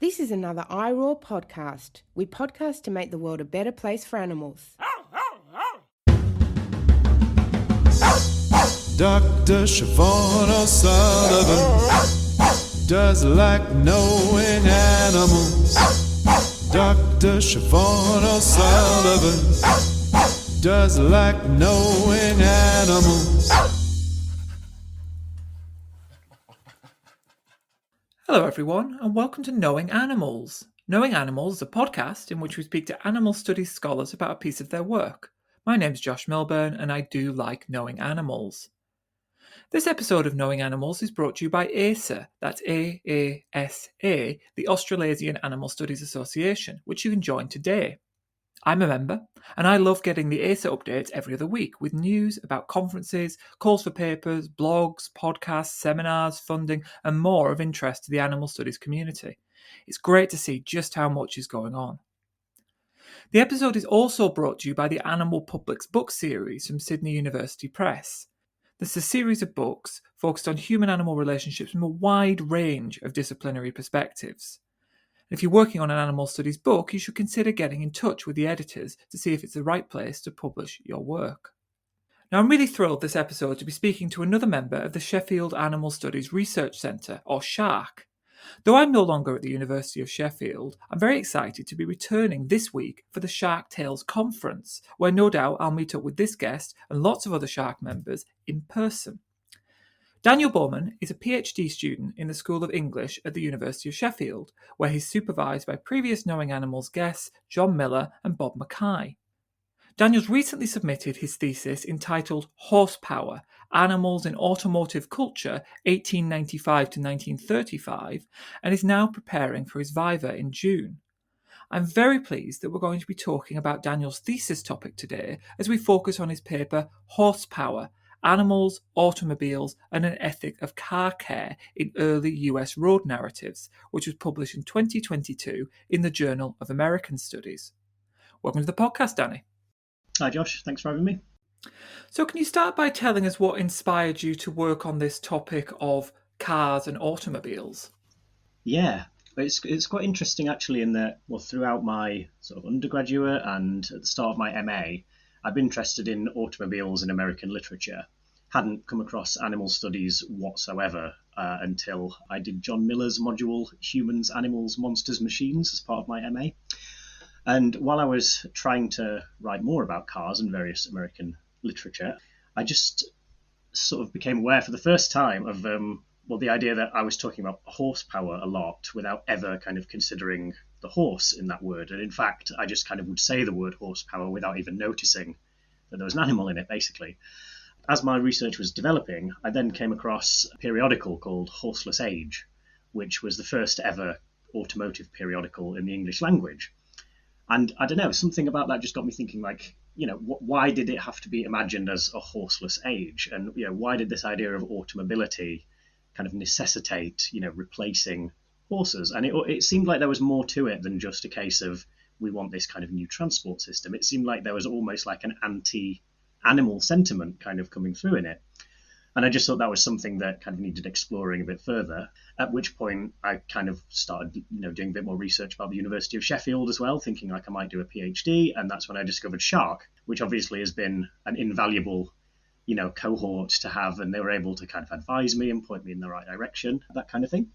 This is another iRaw podcast. We podcast to make the world a better place for animals. Dr. Siobhan O'Sullivan does like knowing animals. Dr. Siobhan O'Sullivan does like knowing animals. Hello everyone and welcome to Knowing Animals. Knowing Animals is a podcast in which we speak to animal studies scholars about a piece of their work. My name's Josh Milburn and I do like knowing animals. This episode of Knowing Animals is brought to you by ASA, that's A-A-S-A, the Australasian Animal Studies Association, which you can join today. I'm a member, and I love getting the ASA updates every other week with news about conferences, calls for papers, blogs, podcasts, seminars, funding, and more of interest to the animal studies community. It's great to see just how much is going on. The episode is also brought to you by the Animal Publics book series from Sydney University Press. This is a series of books focused on human-animal relationships from a wide range of disciplinary perspectives. If you're working on an animal studies book, you should consider getting in touch with the editors to see if it's the right place to publish your work. Now, I'm really thrilled this episode to be speaking to another member of the Sheffield Animal Studies Research Centre, or SHARC. Though I'm no longer at the University of Sheffield, I'm very excited to be returning this week for the Shark Tales Conference, where no doubt I'll meet up with this guest and lots of other SHARC members in person. Daniel Bowman is a PhD student in the School of English at the University of Sheffield, where he's supervised by previous Knowing Animals guests John Miller and Bob Mackay. Daniel's recently submitted his thesis entitled Horsepower, Animals in Automotive Culture, 1895 to 1935, and is now preparing for his viva in June. I'm very pleased that we're going to be talking about Daniel's thesis topic today as we focus on his paper Horsepower, Animals, Automobiles, and an Ethic of Car Care in Early US Road Narratives, which was published in 2022 in the Journal of American Studies. Welcome to the podcast, Danny. Hi, Josh. Thanks for having me. So can you start by telling us what inspired you to work on this topic of cars and automobiles? Yeah, it's quite interesting actually in that, throughout my sort of undergraduate and at the start of my MA, I've been interested in automobiles in American literature. Hadn't come across animal studies whatsoever until I did John Miller's module, Humans, Animals, Monsters, Machines, as part of my MA. And while I was trying to write more about cars and various American literature, I just sort of became aware for the first time of the idea that I was talking about horsepower a lot without ever kind of considering the horse in that word. And in fact, I just kind of would say the word horsepower without even noticing that there was an animal in it, basically. As my research was developing, I then came across a periodical called Horseless Age, which was the first ever automotive periodical in the English language. And I don't know, something about that just got me thinking, why did it have to be imagined as a horseless age? And, why did this idea of automobility kind of necessitate, replacing horses? And it seemed like there was more to it than just a case of we want this kind of new transport system. It seemed like there was almost like an anti-animal sentiment kind of coming through in it. And I just thought that was something that kind of needed exploring a bit further, at which point I kind of started, doing a bit more research about the University of Sheffield as well, thinking like I might do a PhD. And that's when I discovered SHARC, which obviously has been an invaluable, cohort to have. And they were able to kind of advise me and point me in the right direction, that kind of thing.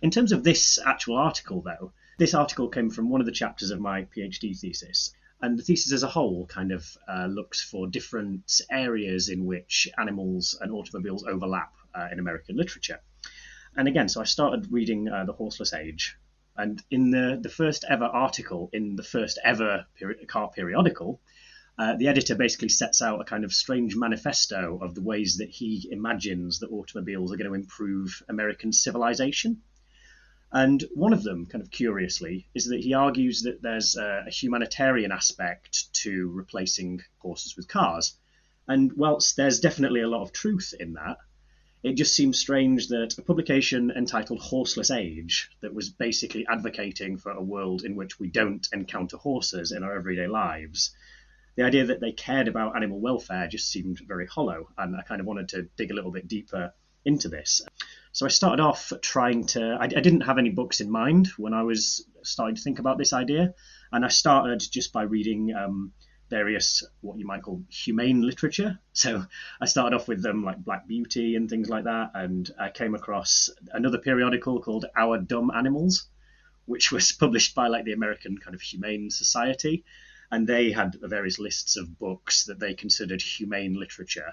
In terms of this actual article, though, this article came from one of the chapters of my PhD thesis. And the thesis as a whole kind of looks for different areas in which animals and automobiles overlap in American literature. And again, so I started reading The Horseless Age. And in the first ever article in the first ever car periodical, the editor basically sets out a kind of strange manifesto of the ways that he imagines that automobiles are going to improve American civilization. And one of them, kind of curiously, is that he argues that there's a humanitarian aspect to replacing horses with cars. And whilst there's definitely a lot of truth in that, it just seems strange that a publication entitled Horseless Age, that was basically advocating for a world in which we don't encounter horses in our everyday lives, the idea that they cared about animal welfare just seemed very hollow. And I kind of wanted to dig a little bit deeper into this. So I started off trying to, I didn't have any books in mind when I was starting to think about this idea. And I started just by reading various, what you might call humane literature. So I started off with them like Black Beauty and things like that. And I came across another periodical called Our Dumb Animals, which was published by like the American kind of Humane Society. And they had various lists of books that they considered humane literature.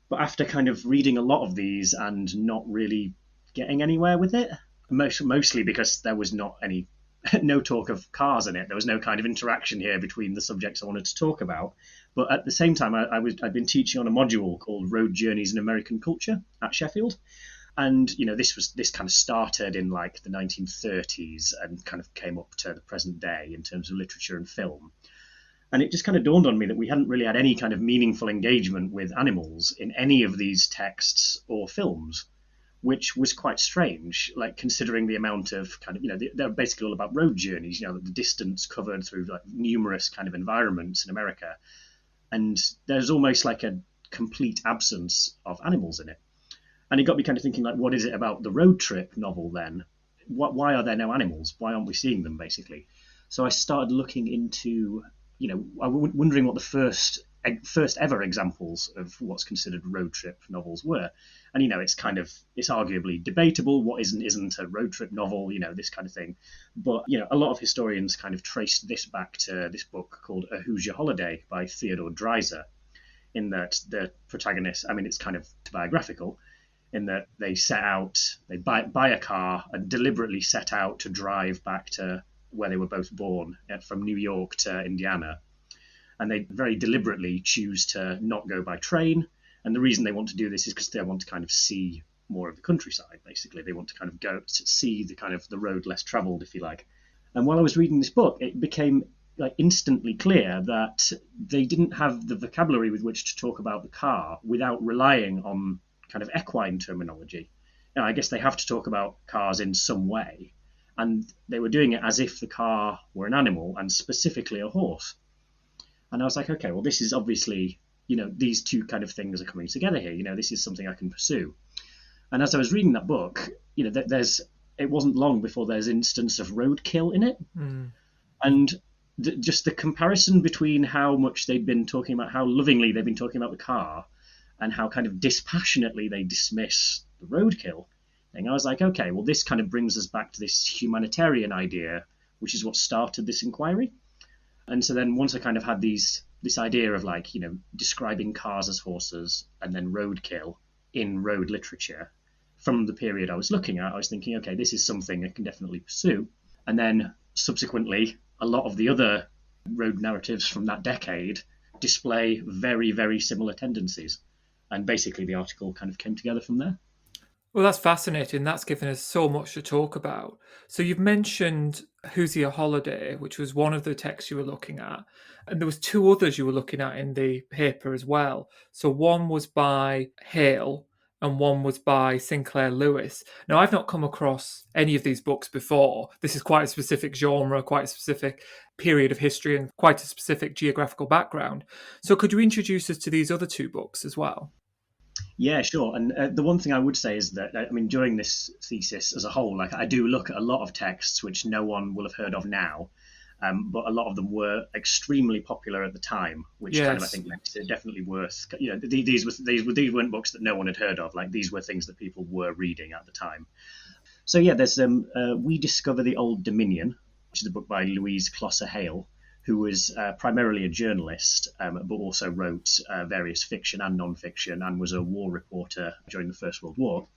But after kind of reading a lot of these and not really getting anywhere with it, mostly because there was no talk of cars in it. There was no kind of interaction here between the subjects I wanted to talk about. But at the same time, I'd been teaching on a module called Road Journeys in American Culture at Sheffield. And, this kind of started in like the 1930s and kind of came up to the present day in terms of literature and film. And it just kind of dawned on me that we hadn't really had any kind of meaningful engagement with animals in any of these texts or films, which was quite strange, like considering the amount of kind of, they're basically all about road journeys, the distance covered through like numerous kind of environments in America. And there's almost like a complete absence of animals in it. And it got me kind of thinking, like, what is it about the road trip novel then? Why are there no animals? Why aren't we seeing them, basically? So I started looking into, wondering what the first ever examples of what's considered road trip novels were. And, it's arguably debatable what isn't a road trip novel, this kind of thing. But, a lot of historians kind of traced this back to this book called A Hoosier Holiday by Theodore Dreiser, in that the protagonist, it's kind of biographical, in that they buy a car and deliberately set out to drive back to where they were both born, from New York to Indiana. And they very deliberately choose to not go by train. And the reason they want to do this is because they want to kind of see more of the countryside, basically. They want to kind of go to see the kind of the road less traveled, if you like. And while I was reading this book, it became like instantly clear that they didn't have the vocabulary with which to talk about the car without relying on kind of equine terminology. I guess they have to talk about cars in some way. And they were doing it as if the car were an animal, and specifically a horse. And I was like, okay, well, this is obviously, these two kind of things are coming together here. This is something I can pursue. And as I was reading that book, it wasn't long before there's an instance of roadkill in it. Mm. And just the comparison between how much they'd been talking about, how lovingly they've been talking about the car, and how kind of dispassionately they dismiss the roadkill thing. I was like, okay, well, this kind of brings us back to this humanitarian idea, which is what started this inquiry. And so then once I kind of had this idea of like, describing cars as horses and then roadkill in road literature from the period I was looking at, I was thinking, okay, this is something I can definitely pursue. And then subsequently, a lot of the other road narratives from that decade display very, very similar tendencies. And basically the article kind of came together from there. Well, that's fascinating. That's given us so much to talk about. So you've mentioned Hoosier Holiday, which was one of the texts you were looking at. And there was two others you were looking at in the paper as well. So one was by Hale and one was by Sinclair Lewis. Now, I've not come across any of these books before. This is quite a specific genre, quite a specific period of history, and quite a specific geographical background. So could you introduce us to these other two books as well? Yeah, sure. And the one thing I would say is that, during this thesis as a whole, like I do look at a lot of texts which no one will have heard of now, but a lot of them were extremely popular at the time, which kind of I think makes it definitely worth. These weren't books that no one had heard of. Like these were things that people were reading at the time. So yeah, there's We Discover the Old Dominion, which is a book by Louise Closser Hale, who was primarily a journalist, but also wrote various fiction and non-fiction, and was a war reporter during the First World War.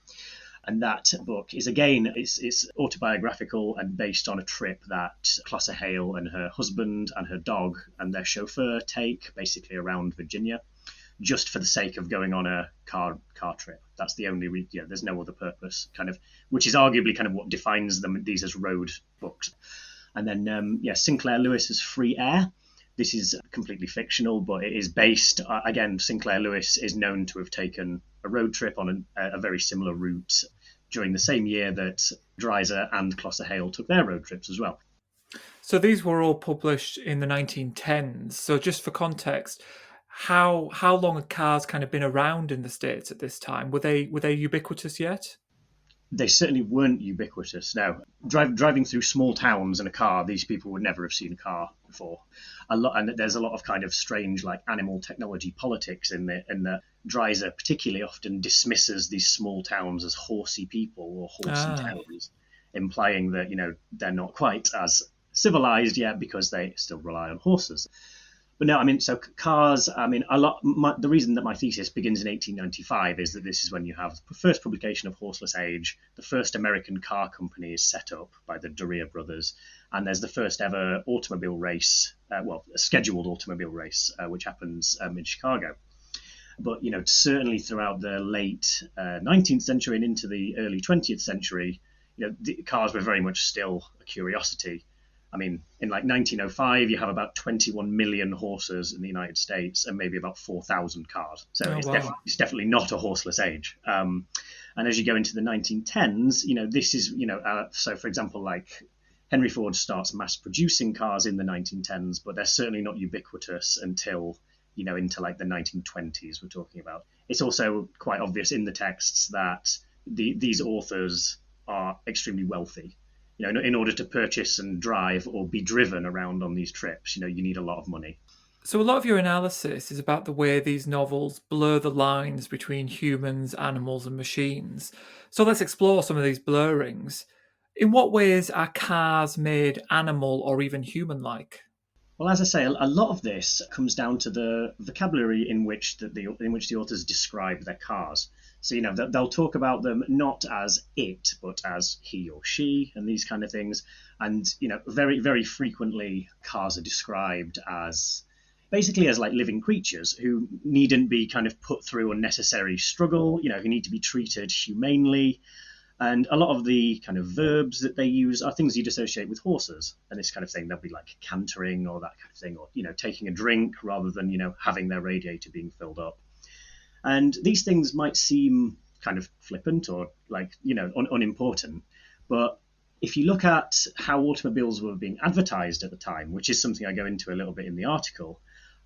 And that book is, again, it's autobiographical and based on a trip that Closser Hale and her husband and her dog and their chauffeur take basically around Virginia, just for the sake of going on a car trip. That's the only there's no other purpose, kind of, which is arguably kind of what defines these as road books. And then, Sinclair Lewis's Free Air. This is completely fictional, but it is based, again, Sinclair Lewis is known to have taken a road trip on a very similar route during the same year that Dreiser and Closser Hale took their road trips as well. So these were all published in the 1910s. So just for context, how long had cars kind of been around in the States at this time? Were they ubiquitous yet? they certainly weren't ubiquitous. Now, driving through small towns in a car, these people would never have seen a car before. And there's a lot of kind of strange, like, animal technology politics in the Dreiser particularly often dismisses these small towns as horsey people or horsey towns, implying that, they're not quite as civilized yet because they still rely on horses. But no, so cars, the reason that my thesis begins in 1895 is that this is when you have the first publication of Horseless Age, the first American car company is set up by the Duryea brothers, and there's the first ever automobile race, a scheduled automobile race, which happens in Chicago. But, certainly throughout the late 19th century and into the early 20th century, the cars were very much still a curiosity. In like 1905, you have about 21 million horses in the United States and maybe about 4,000 cars. So it's definitely not a horseless age. And as you go into the 1910s, this is, so for example, like Henry Ford starts mass producing cars in the 1910s, but they're certainly not ubiquitous until, into like the 1920s we're talking about. It's also quite obvious in the texts that these authors are extremely wealthy. In order to purchase and drive or be driven around on these trips, you need a lot of money. So a lot of your analysis is about the way these novels blur the lines between humans, animals, and machines. So let's explore some of these blurrings. In what ways are cars made animal or even human-like? Well, as I say, a lot of this comes down to the vocabulary in which the authors describe their cars. So, they'll talk about them not as it, but as he or she and these kind of things. And, very, very frequently cars are described as basically as like living creatures who needn't be kind of put through unnecessary struggle, who need to be treated humanely. And a lot of the kind of verbs that they use are things you'd associate with horses and this kind of thing. They'll be like cantering or that kind of thing, or, taking a drink rather than, having their radiator being filled up. And these things might seem kind of flippant or like, unimportant. But if you look at how automobiles were being advertised at the time, which is something I go into a little bit in the article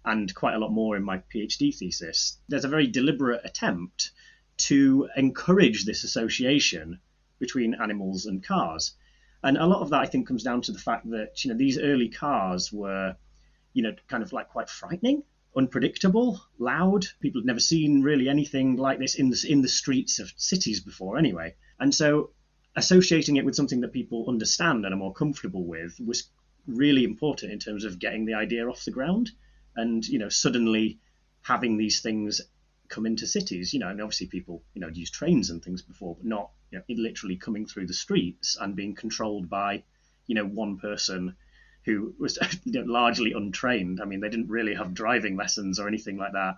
and quite a lot more in my PhD thesis, there's a very deliberate attempt to encourage this association between animals and cars. And a lot of that, I think, comes down to the fact that, these early cars were, kind of like quite frightening, unpredictable, loud. People had never seen really anything like this in the streets of cities before anyway. And so associating it with something that people understand and are more comfortable with was really important in terms of getting the idea off the ground and, suddenly having these things come into cities, and obviously people, use trains and things before, but not, literally coming through the streets and being controlled by, one person who was largely untrained. They didn't really have driving lessons or anything like that.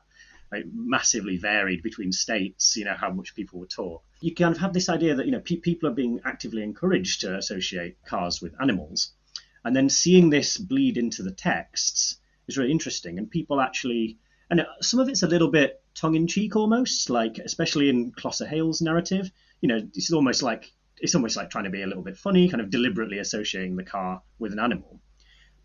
It massively varied between states, how much people were taught. You kind of have this idea that, people are being actively encouraged to associate cars with animals. And then seeing this bleed into the texts is really interesting. And people actually, and some of it's a little bit tongue-in-cheek almost, like especially in Closer Hale's narrative, it's almost like trying to be a little bit funny, kind of deliberately associating the car with an animal.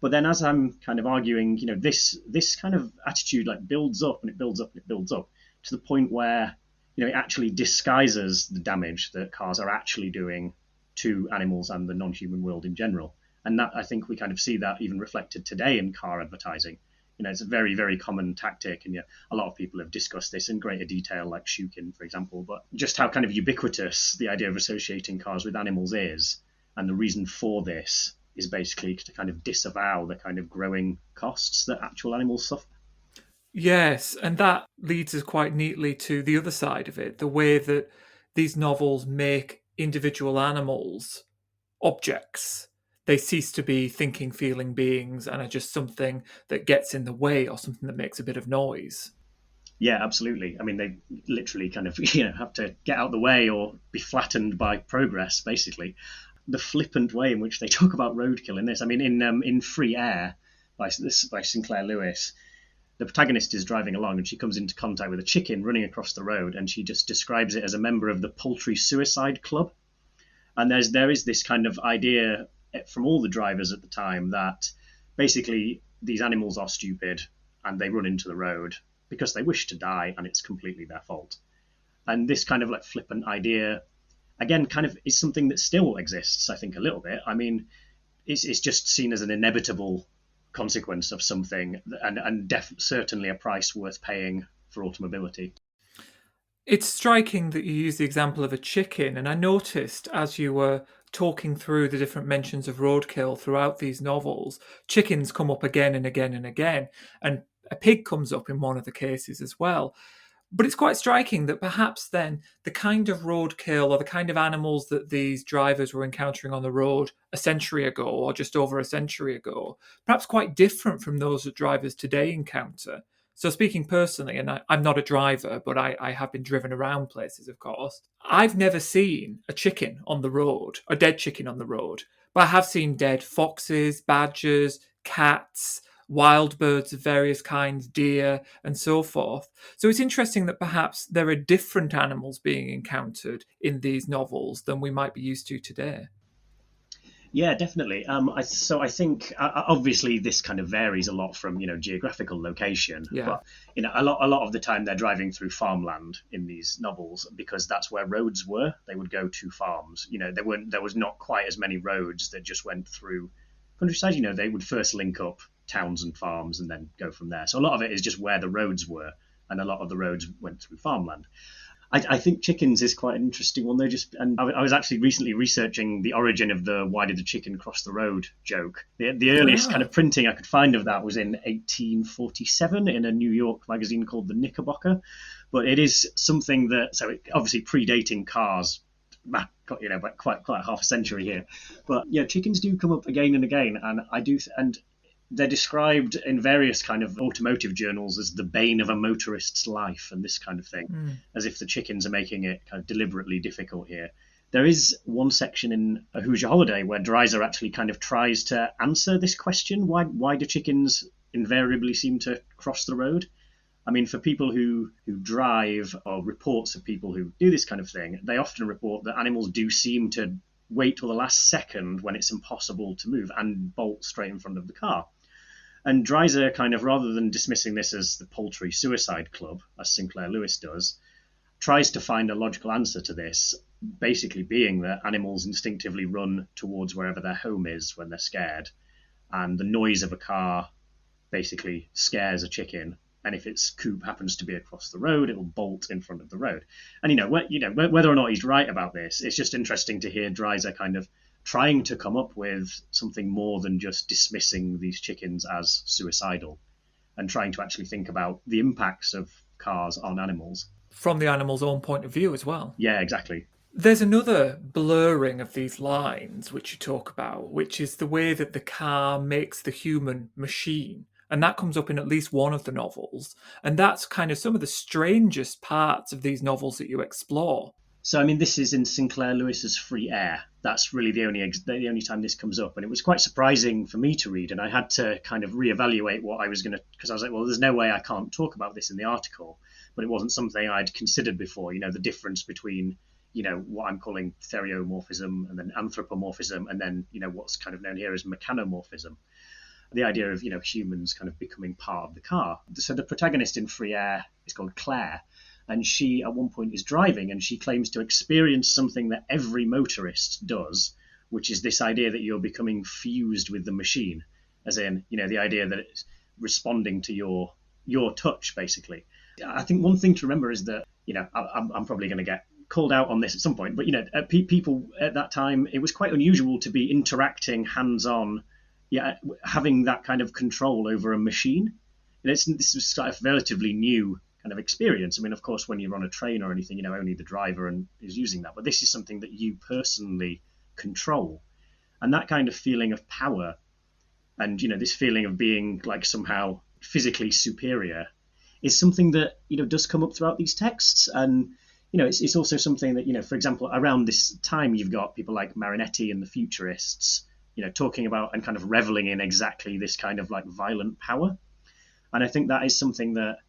But then as I'm kind of arguing, this kind of attitude like builds up and it builds up and it builds up to the point where, it actually disguises the damage that cars are actually doing to animals and the non-human world in general. And that, I think we kind of see that even reflected today in car advertising. It's a very, very common tactic, and a lot of people have discussed this in greater detail, like Shukin, for example, but just how kind of ubiquitous the idea of associating cars with animals is. And the reason for this is basically to kind of disavow the kind of growing costs that actual animals suffer. Yes, and that leads us quite neatly to the other side of it, the way that these novels make individual animals objects. They cease to be thinking, feeling beings and are just something that gets in the way or something that makes a bit of noise. Yeah, absolutely. They literally kind of, have to get out the way or be flattened by progress, basically. The flippant way in which they talk about roadkill in this. In Free Air by Sinclair Lewis, the protagonist is driving along and she comes into contact with a chicken running across the road, and she just describes it as a member of the Poultry Suicide Club. And there is this kind of idea from all the drivers at the time that basically these animals are stupid and they run into the road because they wish to die and it's completely their fault. And this kind of like flippant idea again, kind of is something that still exists, I think, a little bit. I mean, it's just seen as an inevitable consequence of something, and certainly a price worth paying for automobility. It's striking that you use the example of a chicken, and I noticed as you were talking through the different mentions of roadkill throughout these novels, chickens come up again and again and again, and a pig comes up in one of the cases as well. But it's quite striking that perhaps then the kind of roadkill or the kind of animals that these drivers were encountering on the road a century ago or just over a century ago, perhaps quite different from those that drivers today encounter. So speaking personally, and I'm not a driver, but I have been driven around places, of course, I've never seen a chicken on the road, a dead chicken on the road, but I have seen dead foxes, badgers, cats, wild birds of various kinds, deer, and so forth. So it's interesting that perhaps there are different animals being encountered in these novels than we might be used to today. Yeah, definitely. I think obviously this kind of varies a lot from geographical location, Yeah. but a lot of the time they're driving through farmland in these novels because that's where roads were. They would go to farms. There was not quite as many roads that just went through countryside. They would first link up towns and farms and then go from there. So a lot of it is just where the roads were, and a lot of the roads went through farmland. I think chickens is quite an interesting one. And I was actually recently researching the origin of the "why did the chicken cross the road" joke. The earliest kind of printing I could find of that was in 1847 in a New York magazine called the Knickerbocker. But it is something that, obviously predating cars, back quite half a century here. But yeah, chickens do come up again and again, and they're described in various kind of automotive journals as the bane of a motorist's life and this kind of thing, as if the chickens are making it kind of deliberately difficult here. There is one section in A Hoosier Holiday where Dreiser actually kind of tries to answer this question: why do chickens invariably seem to cross the road? I mean, for people who drive, or reports of people who do this kind of thing, they often report that animals do seem to wait till the last second when it's impossible to move and bolt straight in front of the car. And Dreiser kind of, rather than dismissing this as the poultry suicide club, as Sinclair Lewis does, tries to find a logical answer to this, basically being that animals instinctively run towards wherever their home is when they're scared, and the noise of a car basically scares a chicken, and if its coop happens to be across the road, it'll bolt in front of the road. And whether or not he's right about this, it's just interesting to hear Dreiser kind of trying to come up with something more than just dismissing these chickens as suicidal, and trying to actually think about the impacts of cars on animals. From the animal's own point of view as well. Yeah, exactly. There's another blurring of these lines which you talk about, which is the way that the car makes the human machine. And that comes up in at least one of the novels. And that's kind of some of the strangest parts of these novels that you explore. So, I mean, this is in Sinclair Lewis's Free Air. That's really the only time this comes up. And it was quite surprising for me to read. And I had to kind of reevaluate what I was going to, because I was like, well, there's no way I can't talk about this in the article. But it wasn't something I'd considered before, the difference between, what I'm calling theriomorphism and then anthropomorphism, and then, what's kind of known here as mechanomorphism. The idea of, humans kind of becoming part of the car. So the protagonist in Free Air is called Claire. And she, at one point, is driving, and she claims to experience something that every motorist does, which is this idea that you're becoming fused with the machine, as in, the idea that it's responding to your touch, basically. I think one thing to remember is that, I'm probably going to get called out on this at some point, but, people at that time, it was quite unusual to be interacting hands-on, having that kind of control over a machine. This was kind of relatively new kind of experience. I mean, of course, when you're on a train or anything, only the driver is using that. But this is something that you personally control. And that kind of feeling of power and, this feeling of being like somehow physically superior is something that, does come up throughout these texts. And, it's also something that, for example, around this time, you've got people like Marinetti and the Futurists, talking about and kind of reveling in exactly this kind of like violent power. And I think that is something that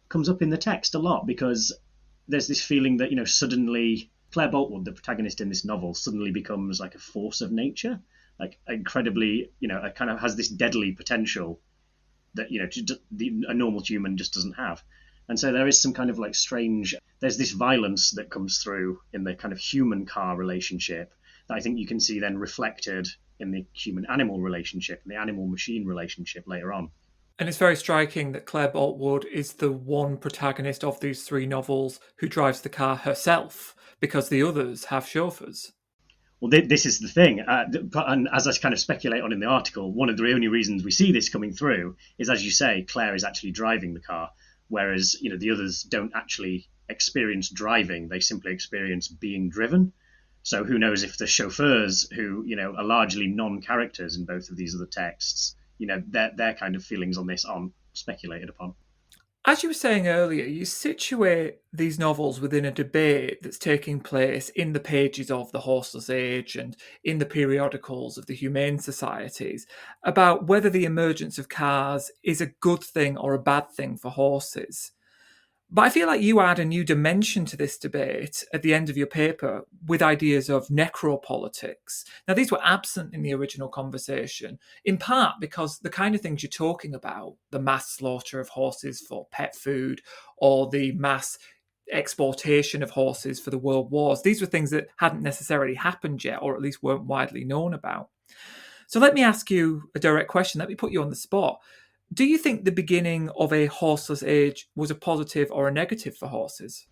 comes up in the text a lot, because there's this feeling that, suddenly Claire Boltwood, the protagonist in this novel, suddenly becomes like a force of nature, like incredibly, kind of has this deadly potential that, a normal human just doesn't have. And so there is some kind of like strange there's this violence that comes through in the kind of human-car relationship that I think you can see then reflected in the human-animal relationship and the animal-machine relationship later on. And it's very striking that Claire Boltwood is the one protagonist of these three novels who drives the car herself, because the others have chauffeurs. Well, this is the thing, and as I kind of speculate on in the article, one of the only reasons we see this coming through is, as you say, Claire is actually driving the car, whereas the others don't actually experience driving; they simply experience being driven. So who knows if the chauffeurs, who are largely non-characters in both of these other texts, their kind of feelings on this aren't speculated upon. As you were saying earlier, you situate these novels within a debate that's taking place in the pages of The Horseless Age and in the periodicals of the Humane Societies about whether the emergence of cars is a good thing or a bad thing for horses. But I feel like you add a new dimension to this debate at the end of your paper with ideas of necropolitics. Now, these were absent in the original conversation, in part because the kind of things you're talking about, the mass slaughter of horses for pet food or the mass exportation of horses for the world wars, these were things that hadn't necessarily happened yet, or at least weren't widely known about. So let me ask you a direct question. Let me put you on the spot. Do you think the beginning of a horseless age was a positive or a negative for horses?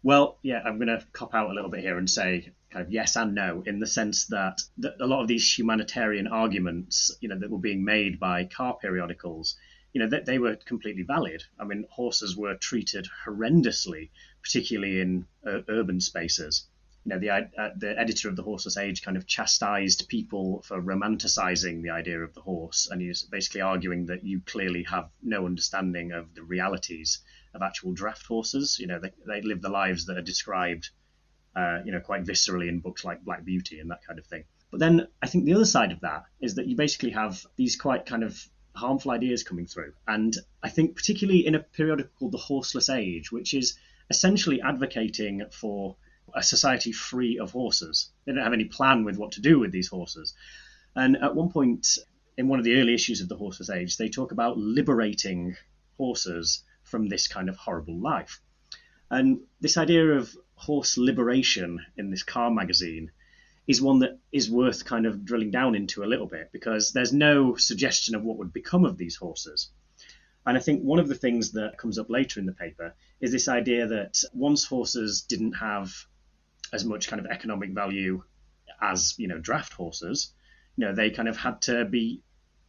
Well, yeah, I'm going to cop out a little bit here and say kind of yes and no, in the sense that a lot of these humanitarian arguments, that were being made by car periodicals, that they were completely valid. I mean, horses were treated horrendously, particularly in urban spaces. The editor of The Horseless Age kind of chastised people for romanticizing the idea of the horse, and he's basically arguing that you clearly have no understanding of the realities of actual draft horses. They live the lives that are described, quite viscerally in books like Black Beauty and that kind of thing. But then I think the other side of that is that you basically have these quite kind of harmful ideas coming through. And I think particularly in a periodical called The Horseless Age, which is essentially advocating for a society free of horses. They don't have any plan with what to do with these horses. And at one point in one of the early issues of The Horseless Age, they talk about liberating horses from this kind of horrible life. And this idea of horse liberation in this car magazine is one that is worth kind of drilling down into a little bit, because there's no suggestion of what would become of these horses. And I think one of the things that comes up later in the paper is this idea that once horses didn't have as much kind of economic value as draft horses, they kind of had to be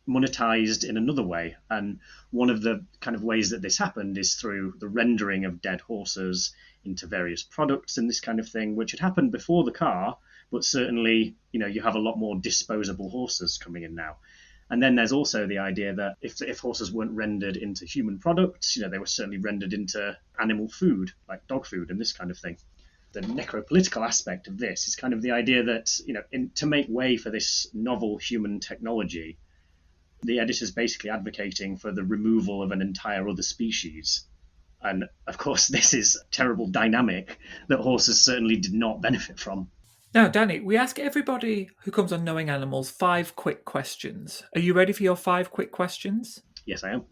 monetized in another way. And one of the kind of ways that this happened is through the rendering of dead horses into various products and this kind of thing, which had happened before the car, but certainly you have a lot more disposable horses coming in now. And then there's also the idea that if horses weren't rendered into human products, they were certainly rendered into animal food, like dog food and this kind of thing. The necropolitical aspect of this is kind of the idea that, to make way for this novel human technology, the editor's basically advocating for the removal of an entire other species. And of course, this is a terrible dynamic that horses certainly did not benefit from. Now, Danny, we ask everybody who comes on Knowing Animals 5 quick questions. Are you ready for your 5 quick questions? Yes, I am.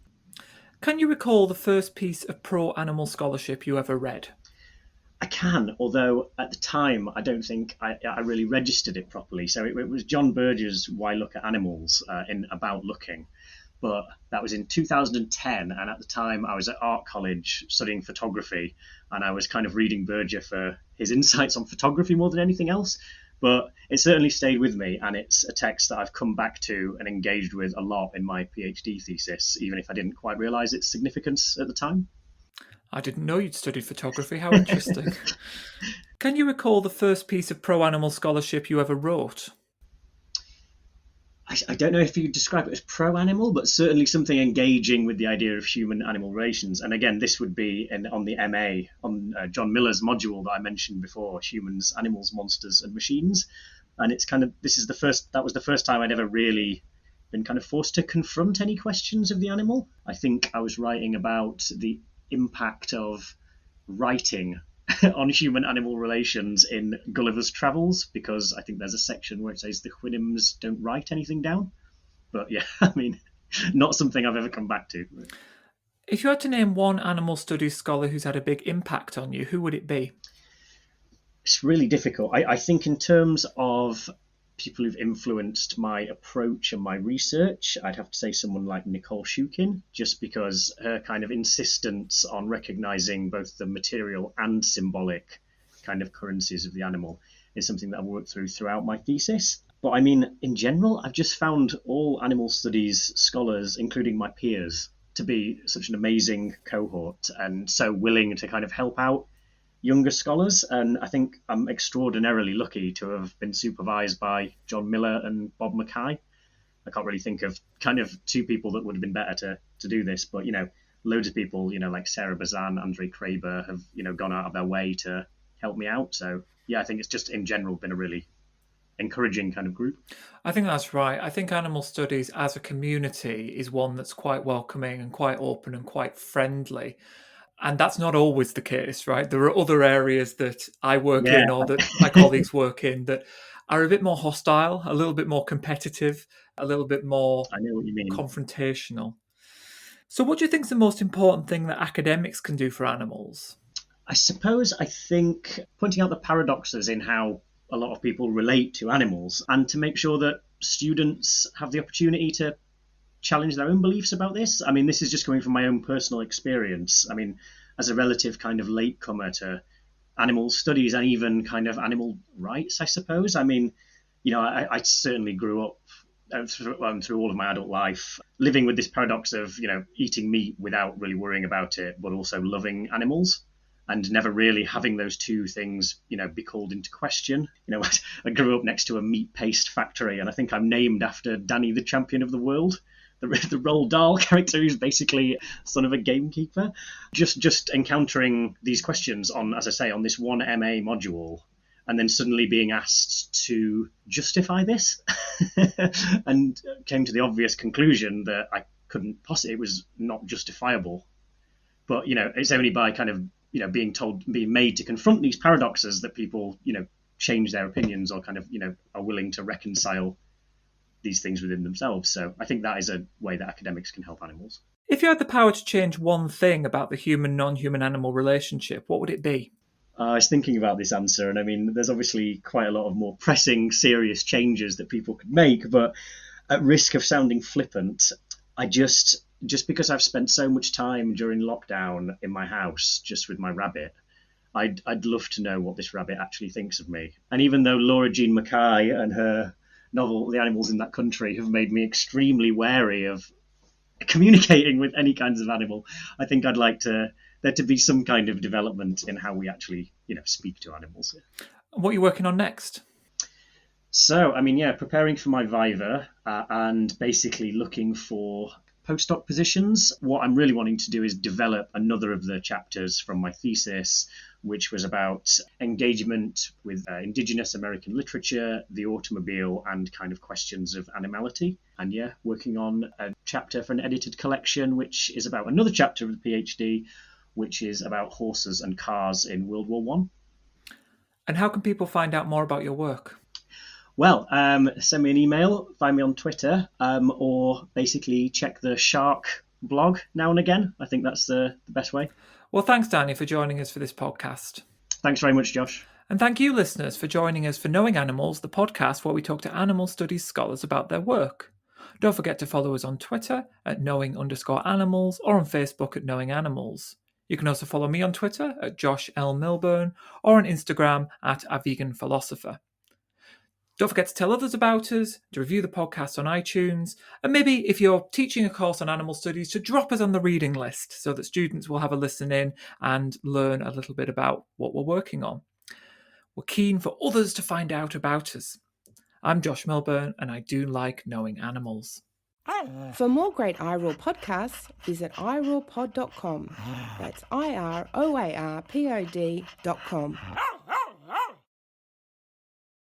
Can you recall the first piece of pro-animal scholarship you ever read? I can, although at the time I don't think I really registered it properly. So it was John Berger's Why Look at Animals in About Looking. But that was in 2010, and at the time I was at art college studying photography, and I was kind of reading Berger for his insights on photography more than anything else. But it certainly stayed with me, and it's a text that I've come back to and engaged with a lot in my PhD thesis, even if I didn't quite realise its significance at the time. I didn't know you'd studied photography. How interesting. Can you recall the first piece of pro-animal scholarship you ever wrote? I don't know if you'd describe it as pro-animal, but certainly something engaging with the idea of human-animal relations. And again, this would be on the MA, on John Miller's module that I mentioned before, Humans, Animals, Monsters and Machines. And it's kind of, that was the first time I'd ever really been kind of forced to confront any questions of the animal. I think I was writing about the impact of writing on human-animal relations in Gulliver's Travels, because I think there's a section where it says the Houyhnhnms don't write anything down. But yeah, I mean, not something I've ever come back to. If you had to name one animal studies scholar who's had a big impact on you, who would it be? It's really difficult. I think in terms of people who've influenced my approach and my research, I'd have to say someone like Nicole Shukin, just because her kind of insistence on recognizing both the material and symbolic kind of currencies of the animal is something that I've worked through throughout my thesis. But I mean, in general, I've just found all animal studies scholars, including my peers, to be such an amazing cohort and so willing to kind of help out younger scholars. And I think I'm extraordinarily lucky to have been supervised by John Miller and Bob Mackay. I can't really think of kind of two people that would have been better to do this, but, loads of people, like Sarah Bazan, Andre Kraber have, gone out of their way to help me out. So, yeah, I think it's just in general been a really encouraging kind of group. I think that's right. I think animal studies as a community is one that's quite welcoming and quite open and quite friendly. And that's not always the case, right? There are other areas that I work in or that my colleagues work in that are a bit more hostile, a little bit more competitive, a little bit more I know what you mean. Confrontational. So what do you think is the most important thing that academics can do for animals? I think pointing out the paradoxes in how a lot of people relate to animals and to make sure that students have the opportunity to challenge their own beliefs about this. I mean, this is just coming from my own personal experience. I mean, as a relative kind of latecomer to animal studies and even kind of animal rights, I suppose. I mean, I certainly grew up through all of my adult life living with this paradox of, eating meat without really worrying about it, but also loving animals and never really having those two things, be called into question. I grew up next to a meat paste factory, and I think I'm named after Danny, the champion of the world, the Roald Dahl character who's basically son of a gamekeeper. Just encountering these questions on, as I say, on this one MA module, and then suddenly being asked to justify this and came to the obvious conclusion that I couldn't possibly, it was not justifiable. But, it's only by kind of, being made to confront these paradoxes that people, change their opinions or kind of, are willing to reconcile these things within themselves. So I think that is a way that academics can help animals. If you had the power to change one thing about the human-non-human animal relationship, what would it be? I was thinking about this answer, and I mean, there's obviously quite a lot of more pressing, serious changes that people could make, but at risk of sounding flippant, I just because I've spent so much time during lockdown in my house just with my rabbit, I'd love to know what this rabbit actually thinks of me. And even though Laura Jean Mackay and her novel The Animals in That Country have made me extremely wary of communicating with any kinds of animal, I think I'd like there to be some kind of development in how we actually, speak to animals. What are you working on next? So, I mean, preparing for my viva and basically looking for postdoc positions. What I'm really wanting to do is develop another of the chapters from my thesis, which was about engagement with Indigenous American literature, the automobile, and kind of questions of animality. And working on a chapter for an edited collection, which is about another chapter of the PhD, which is about horses and cars in World War I. And how can people find out more about your work? Well, send me an email, find me on Twitter, or basically check the Shark blog now and again. I think that's the best way. Well, thanks, Danny, for joining us for this podcast. Thanks very much, Josh. And thank you, listeners, for joining us for Knowing Animals, the podcast where we talk to animal studies scholars about their work. Don't forget to follow us on Twitter at knowing_animals or on Facebook at Knowing Animals. You can also follow me on Twitter at Josh L. Milburn or on Instagram at A Vegan Philosopher. Don't forget to tell others about us, to review the podcast on iTunes, and maybe if you're teaching a course on animal studies, to drop us on the reading list so that students will have a listen in and learn a little bit about what we're working on. We're keen for others to find out about us. I'm Josh Milburn, and I do like knowing animals. For more great iRaw podcasts, visit irawpod.com. That's IROARPOD.com.